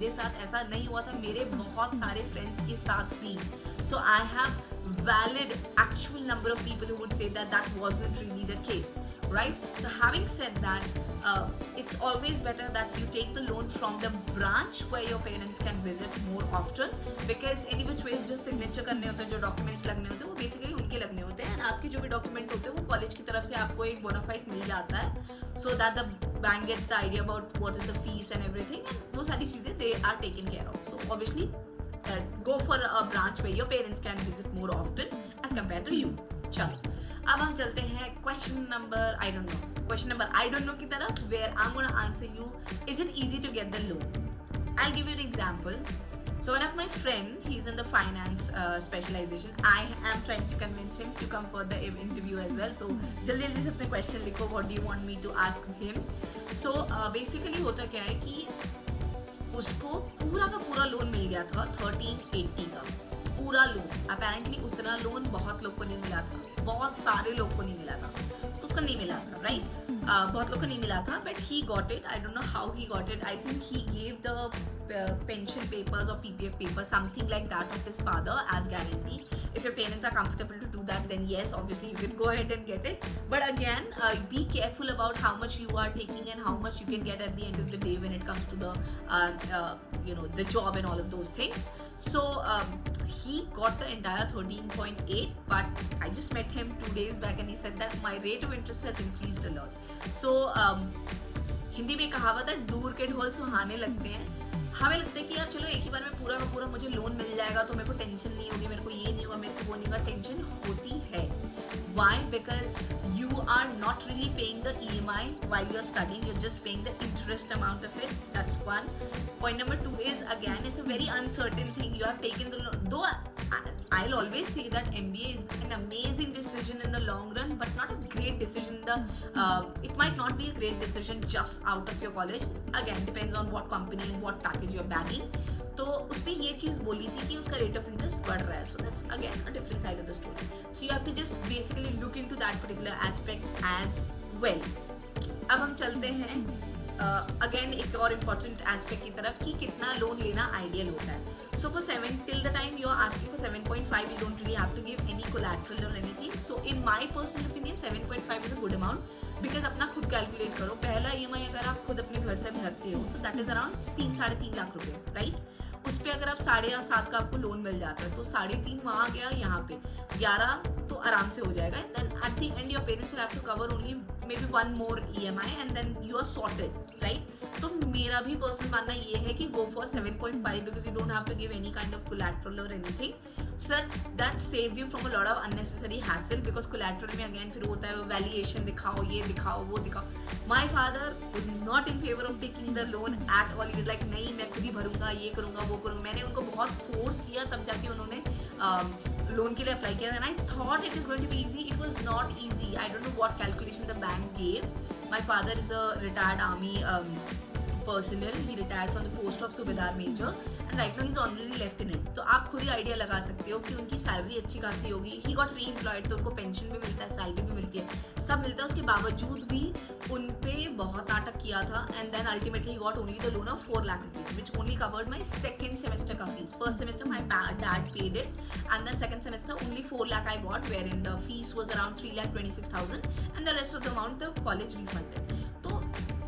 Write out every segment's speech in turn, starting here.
मेरे साथ ऐसा नहीं हुआ था, मेरे बहुत सारे फ्रेंड्स के साथ भी. So I have valid actual number of people who would say that that wasn't really the case, right? So having said that, it's always better that you take the loan from the branch where your parents can visit more often, because any which ways जो signature करने होते हैं, जो documents लगने होते हैं, वो basically उनके लगने होते हैं, and आपके जो भी document होते हैं वो college की तरफ से आपको एक bona fide मिल जाता है, so that the bank gets the idea about what is the fees and everything, and वो सारी चीज़ें they are taken care of. So obviously go for a branch where your parents can visit more often as compared to you. चलो अब हम चलते हैं question number I don't know की तरफ, where I'm gonna answer you, is it easy to get the loan? I'll give you an example. So one of my friend, he's in the finance specialization. I am trying to convince him to come for the interview as well. तो जल्दी जल्दी से अपने question लिखो, what do you want me to ask him? So basically होता क्या है कि उसको पूरा का पूरा लोन मिल गया था 1380 का पूरा लोन. अपेरेंटली उतना लोन बहुत लोग को नहीं मिला था, बहुत सारे लोग को नहीं मिला था, तो उसको नहीं मिला था, राइट? बहुत लोग को नहीं मिला था, but he got it. I don't know how he got it. I think he gave the pension papers or PPF papers, something like that, of his father as guarantee. If your parents are comfortable to do that, then yes, obviously you can go ahead and get it. But again, be careful about how much you are taking and how much you can get at the end of the day when it comes to the the job and all of those things. So he got the entire 13.8, but I just met him 2 days back and he said that my rate of interest has increased a lot. So Hindi में कहावत है, दूर के ढोल सुहाने लगते हैं. हमें लगता है कि यार चलो एक ही बार में पूरा का पूरा मुझे लोन मिल जाएगा तो मेरे को टेंशन नहीं होगी, मेरे को ये नहीं होगा, मेरे को वो नहीं होगा. टेंशन होती है. Why? Because you are not really paying the EMI while you are studying. You're just paying the interest amount of it. That's one. Point number 2 is, again, it's a very uncertain thing. You have taken the loan. Though I'll always say that MBA is an amazing decision in the long run, but not a great decision. It might not be a great decision just out of your college. Again, depends on what company and what package you're bagging. तो उसने ये चीज़ बोली थी कि उसका rate of interest बढ़ रहा है. So that's again a different side of the story. So you have to just basically look into that particular aspect as well. अब हम चलते हैं अगेन एक और इम्पॉर्टेंट एस्पेक्ट की तरफ कि कितना लोन लेना आइडियल होता है. So for 7 till the time you are asking for 7.5, you don't really have to give any collateral or anything. So in my personal opinion, 7.5 is a good amount, because अपना खुद calculate करो. पहला EMI अगर आप खुद अपने घर से भरते हो तो दैट इज अराउंड 3-3.5 लाख रुपए, राइट? उस पर अगर आप 7.5 का आपको लोन मिल जाता है तो 3.5 वहाँ गया, यहाँ पे 11 तो आराम से हो जाएगा. And then at the end your parents will have to cover only maybe 1 more EMI and then you are sorted, right? तो मेरा भी पर्सनल मानना ये है कि go for 7.5 because you don't have to give any kind of collateral or anything. So that saves you from a lot of unnecessary hassle, because collateral में again फिर होता है valuation दिखाओ, ये दिखाओ, वो दिखाओ. My father was not in favor of taking the loan at all. He was like नहीं मैं खुद ही भरूंगा, ये करूंगा, वो करूंगा. मैंने उनको बहुत फोर्स किया तब जाके उन्होंने लोन के लिए अप्लाई किया. And I thought it is going to be easy. It was not easy. I don't know what calculation the bank gave. My father is a retired army personnel. He retired from the post of Subedar Major and right now he's honorary lieutenant. तो आप खुद ही idea लगा सकते हो कि उनकी salary अच्छी खासी होगी. He got re-employed, तो उनको पेंशन भी मिलता है, सैलरी भी मिलती है, सब मिलता है. उसके बावजूद भी उन पे बहुत नाटक किया था. And then ultimately he got only the loan of 4 lakh rupees, which only covered my second semester का fees. First semester my dad paid it, and then second semester only 4 lakh I got, wherein the fees was around 3,26,000 and the rest of the amount the college refunded. तो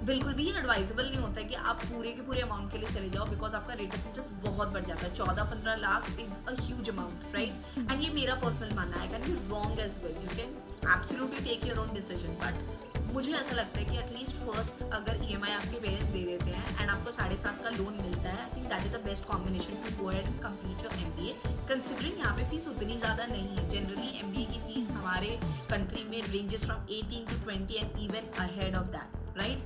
बिल्कुल भी advisable नहीं होता है कि आप पूरे के पूरे अमाउंट के लिए चले जाओ, बिकॉज आपका रेट ऑफ इंटरेस्ट बहुत बढ़ जाता है. 14-15 lakh is a huge amount, right? And ये मेरा पर्सनल मानना है. Can be wrong as well. You can absolutely take your own decision, but मुझे ऐसा लगता है कि एटलीस्ट फर्स्ट अगर EMI आपके पेरेंट्स दे देते हैं एंड आपको 7.5 का लोन मिलता है, I think that is the best combination to go and complete your MBA. Considering यहाँ पे फीस उतनी ज़्यादा नहीं है. जनरली MBA की फीस हमारे कंट्री में ranges from 18 to 20 and even ahead of that, right?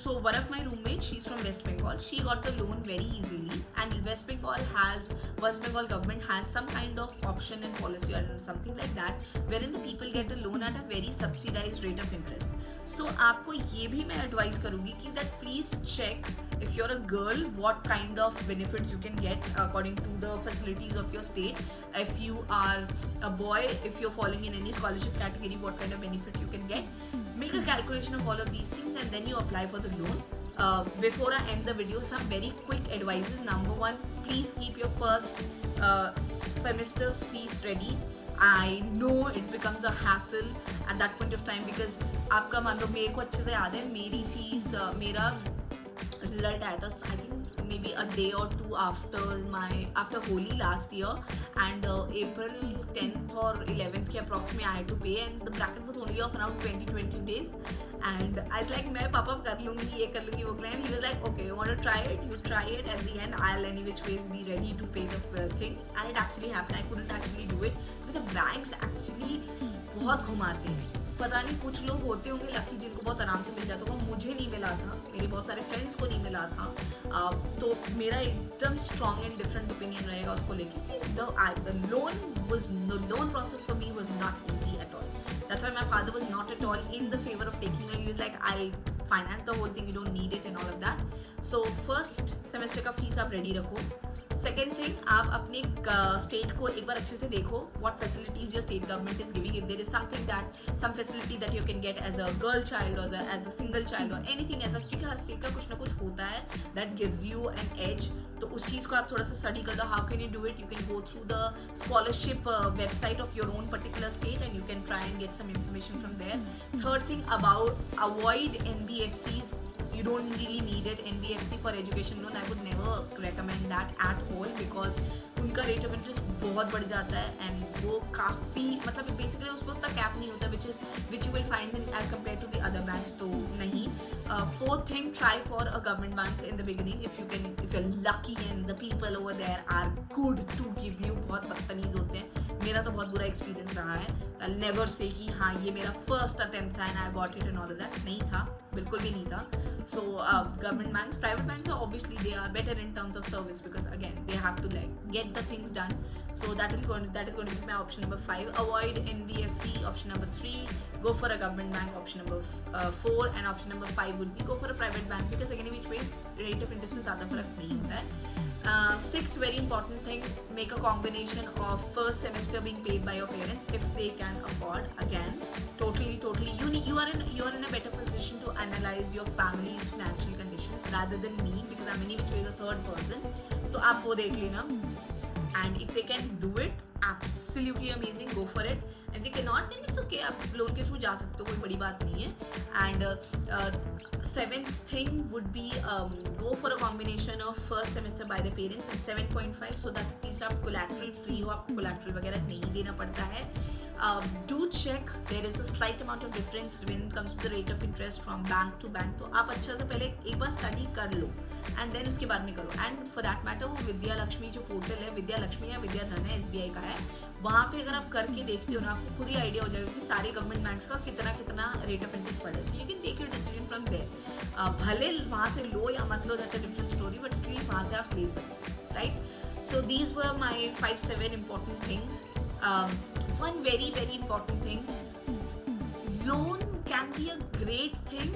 So one of my roommates, she's from West Bengal. She got the loan very easily, and West Bengal government has some kind of option and policy or something like that, wherein the people get the loan at a very subsidized rate of interest. So आपको ये भी मैं advise करूँगी कि that please check if you're a girl what kind of benefits you can get according to the facilities of your state. If you are a boy, if you're falling in any scholarship category, what kind of benefit you can get. Make a calculation of all of these things and then you apply for the loan. before I end the video, some very quick advices. Number one, please keep your first semester's fees ready. I know it becomes a hassle at that point of time because आपका मान लो, मेरे को अच्छे से याद है मेरी fees, मेरा रिजल्ट आया था I think maybe a day or two after Holi last year, and April 10th or 11th के approximately I had to pay, and the bracket was only of around 22 days, and I was like मैं पापा कर लूँगी ये कर लूँगी वो कर, and he was like okay you want to try it, you try it, at the end I'll any which ways be ready to pay the thing, and it actually happened. I couldn't actually do it but the banks actually बहुत घुमाते हैं. पता नहीं कुछ लोग होते होंगे lucky जिनको बहुत आराम से मिल जाता होगा, मुझे नहीं मिला था, मेरे बहुत सारे फ्रेंड्स को नहीं मिला था. तो मेरा एकदम स्ट्रॉन्ग एंड डिफरेंट ओपिनियन रहेगा उसको लेके. The loan process for me was not easy at all. That's why my father was not at all in the favor of taking it. He was like I'll finance the whole thing, you don't need it and all of that. So first semester का फीस आप ready रखो. Second thing, आप अपने state को एक बार अच्छे से देखो, what facilities your state government is giving. If there is something that some facility that you can get as a girl child और एज अ सिंगल चाइल्ड और एनीथिंग ऐसा, क्योंकि हर स्टेट का कुछ ना कुछ होता है that gives you an edge. तो उस चीज़ को आप थोड़ा सा स्टडी कर दो. How can you do it? You can go through the scholarship website of your own particular state and you can try and get some information from there. Third thing, about avoid NBFCs. You don't really need it. NBFC for education loan, I would never recommend that at all because उनका rate of interest बहुत बढ़ जाता है and वो काफ़ी मतलब basically उसमें उतना कैप नहीं होता which you will find in age compare to the other banks. तो नहीं. Fourth thing, try for a government bank in the beginning if you are lucky and the people over there are good to give you. बहुत बदतमीज होते हैं. मेरा तो बहुत बुरा एक्सपीरियंस रहा है. आई नेवर से कि हाँ ये मेरा फर्स्ट अटेम्प्ट था and I got it and all of that. नहीं था, बिल्कुल भी नहीं था. So government banks, private banks are obviously they are better in terms of service because again they have to like get the things done. So that is going to be my option number 5. Avoid NBFC, option number 3. Go for a government bank, option number 4, and option number 5 would be go for a private bank because again which ways rate of interest में ज़्यादा फर्क नहीं होता है. Sixth very important thing, make a combination of first semester being paid by your parents if they can afford. Again, totally you are in a better position to analyze your family's financial conditions rather than me because I'm any which way the third person. तो आप वो देख लेना. And if they can do it, absolutely amazing, go for it. And they cannot, then it's okay, आप loan के through जा सकते हो, कोई बड़ी बात नहीं है. And seventh thing would be go for a combination of first semester by the parents and 7.5 so that at least आप collateral free हो, आपको collateral वगैरह नहीं देना पड़ता है. Do check, there is a slight amount of difference when it comes to the rate of interest from bank to bank. तो आप अच्छा से पहले एक बार स्टडी कर लो एंड देन उसके बाद में करो. एंड फॉर दैट मैटर वो विद्या लक्ष्मी जो पोर्टल है, विद्या लक्ष्मी या विद्या धन है, SBI का है, वहाँ पे अगर आप करके देखते हो ना आपको खुद ही आइडिया हो जाएगा कि सारे गवर्नमेंट बैंक्स का कितना रेट ऑफ इंटरेस्ट पड़ा है. So you can take your decision from there. भले वहाँ से लो या मत लो, that's a different story, but at least वहाँ से आप ले सकते, right. So these were my 5-7 important things. One very important thing, loan can be a great thing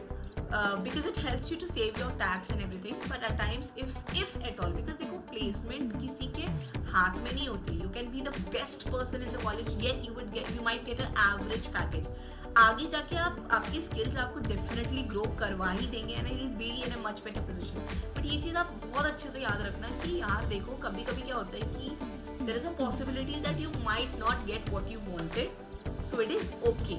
because it helps you to save your tax and everything, but at times if at all, because देखो placement किसी के हाथ में नहीं होती. You can be the best person in the college yet you might get an average package. आगे जाके आपके स्किल्स आपको डेफिनेटली ग्रो करवा ही देंगे and you will be in a much better position. But ये चीज़ आप बहुत अच्छे से याद रखना कि यार देखो कभी क्या होता है कि there is a possibility that you might not get what you wanted, so it is okay.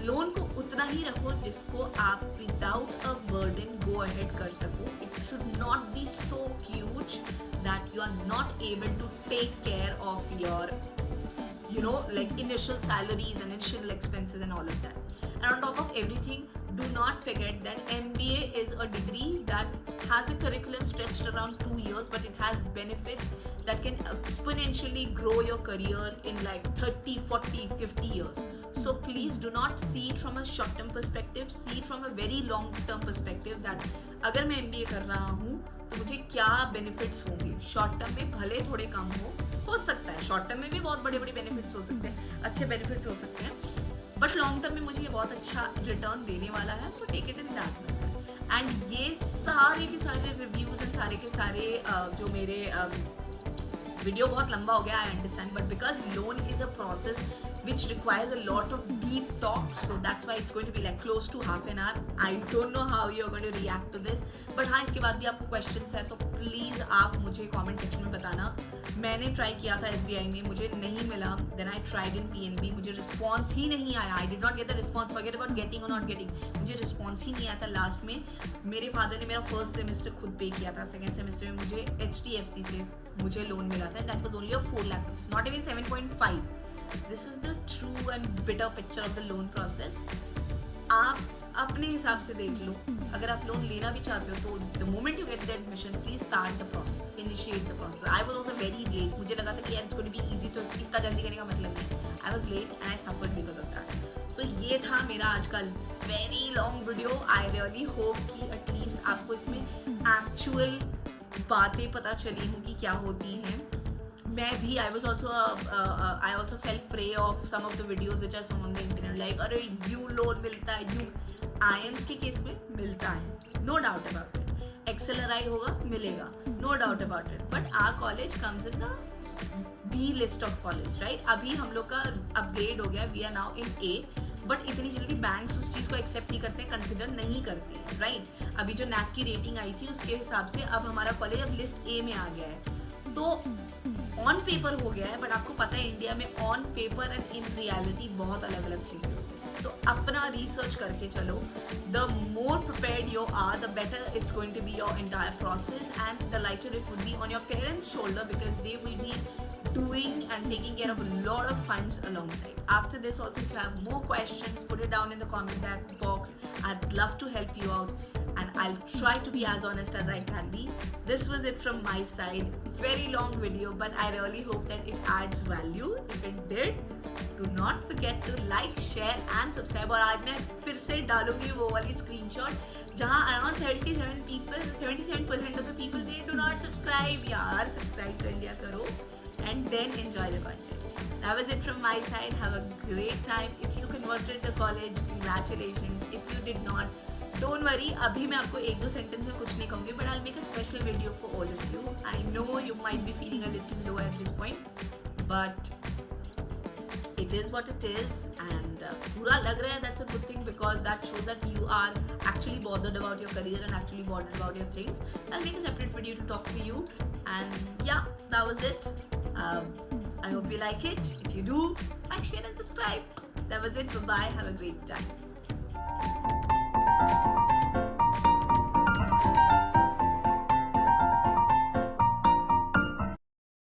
Loan को उतना ही रखो जिसको आप without a burden go ahead कर सको. It should not be so huge that you are not able to take care of your like initial salaries and initial expenses and all of that. And on top of everything, do not forget that MBA is a degree that has a curriculum stretched around 2 years, but it has benefits that can exponentially grow your career in like 30, 40, 50 years. So please do not see it from a short term perspective, see it from a very long term perspective that अगर मैं MBA कर रहा हूँ तो मुझे क्या benefits होंगे. Short term में भले थोड़े कम हो सकता है, शॉर्ट टर्म में भी बहुत बड़े बेनिफिट्स हो सकते हैं, अच्छे बेनिफिट्स हो सकते हैं, बट लॉन्ग टर्म में मुझे ये बहुत अच्छा रिटर्न देने वाला है. So take it in that manner. And ये सारे के सारे रिव्यूज एंड सारे के सारे जो मेरे वीडियो बहुत लंबा हो गया, I understand, but because loan is a process which requires a lot of deep talk, so that's why it's going to be like close to half an hour. I don't know how you're going to react to this, but हाँ, इसके बाद भी आपको questions है तो please आप मुझे comment section में बताना. मैंने try किया था SBI में, मुझे नहीं मिला. Then I tried in PNB, मुझे response ही नहीं आया. I did not get the response. Forget about getting or not getting. मुझे response ही नहीं आया था. Last में मेरे father ने मेरा first semester खुद pay किया था. Second semester में मुझे HDFC से मुझे loan मिला था. That was only of 4 lakh rupees, not even 7.5. This is the true and bitter picture of the loan process. आप अपने हिसाब से देख लो. अगर आप लोन लेना भी चाहते हो तो the moment you get the admission, please start the process, initiate the process. I was also very late. मुझे लगा था कि यार it's going to be easy, तो इतना जल्दी करने का मतलब नहीं. I was late and I suffered because of that. तो ये था मेरा आज का very long video. I really hope कि at least आपको इसमें actual बातें पता चली हों कि क्या होती हैं. मैं भी I also felt prey of some of the videos which are some on the internet like अरे you लोन मिलता है, you IIMs के केस में मिलता है, no doubt about it. XLRI होगा मिलेगा, no doubt about it. But our college comes in the B list of college, right? अभी हम लोग का अपग्रेड हो गया, we are now in A. But इतनी जल्दी बैंक्स उस चीज़ को एक्सेप्ट नहीं करते, कंसिडर नहीं करते, राइट? अभी जो NAC की रेटिंग आई थी उसके हिसाब से अब हमारा कॉलेज अब लिस्ट A में आ गया है. तो ऑन पेपर हो गया है, बट आपको पता है इंडिया में on paper and in reality बहुत अलग अलग चीज़ें होती हैं. तो अपना रिसर्च करके चलो. The more prepared you are, the better it's going to be your entire process and the lighter it would be on your parents shoulder because they will be doing and taking care of a lot of funds alongside. After this also, if you have more questions, put it down in the comment box. I'd love to help you out and I'll try to be as honest as I can be. This was it from my side. Very long video, but I really hope that it adds value. If it did, do not forget to like, share and subscribe. और आज मैं फिर से डालूंगी वो वाली screenshot जहाँ around 77% of the people they do not subscribe. यार subscribe कर लिया करो. And then enjoy the content. That was it from my side. Have a great time. If you converted the college, congratulations. If you did not, don't worry. अभी मैं आपको एक दो sentence में कुछ नहीं कहूँगी, but I'll make a special video for all of you. I know you might be feeling a little low at this point, but it is what it is. And पूरा लग रहा है, that's a good thing because that shows that you are actually bothered about your career and actually bothered about your things. I'll make a separate video to talk to you. And yeah, that was it. I hope you like it. If you do, like, share and subscribe. That was it. Bye-bye. Have a great time.